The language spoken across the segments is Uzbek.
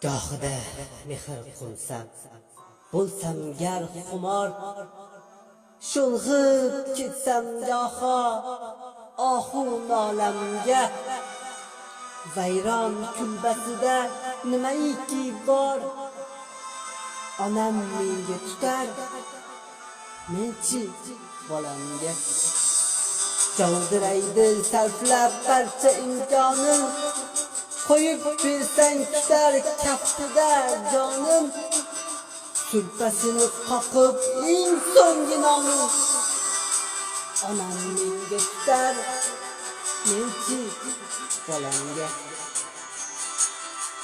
Gohida mehr qilsam, bo'lsam gar xumor, sho'ng'ib ketsam goho ohu nolamga. Vayron kulbasida nimaiki bor, onam menga tutar, menchi bolamga. Javdiraydi sarflab barcha imkonim, qo'yib bersang tutar kaftida jonim. Sulpasini qoqib eng so'nggi nomin, onam menga tutar, menchi bolamga.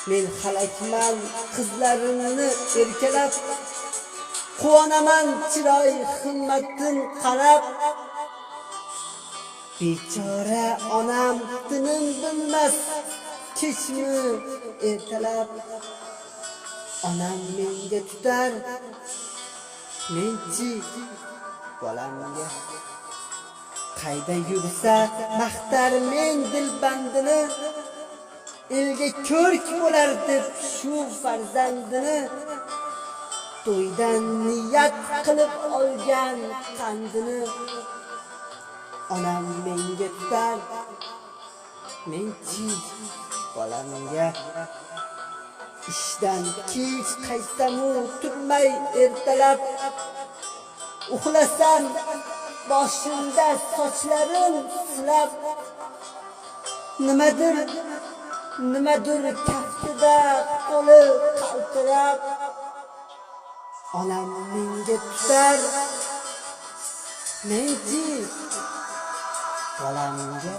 Men halakman qizlarimni erkalab, quvonaman chiroy himmatin qarab. Bechora onam tinim bilmas kechmi ertalab. Onam menga tutar, menchi bolamga. Qayda yursa maqtar men dilbandini, elga ko'rk bo'lar deb shu farzandini. To'ydan niyat qilib olgan qandini, onam menga tutar, menchi bolamga. Ishdan kech qaytsamu turmay ertalab, uxlasam boshimda sochlarim silab. Nimadir kaftida qo'li qaltirab, onam menga tutar, menchi bolamga.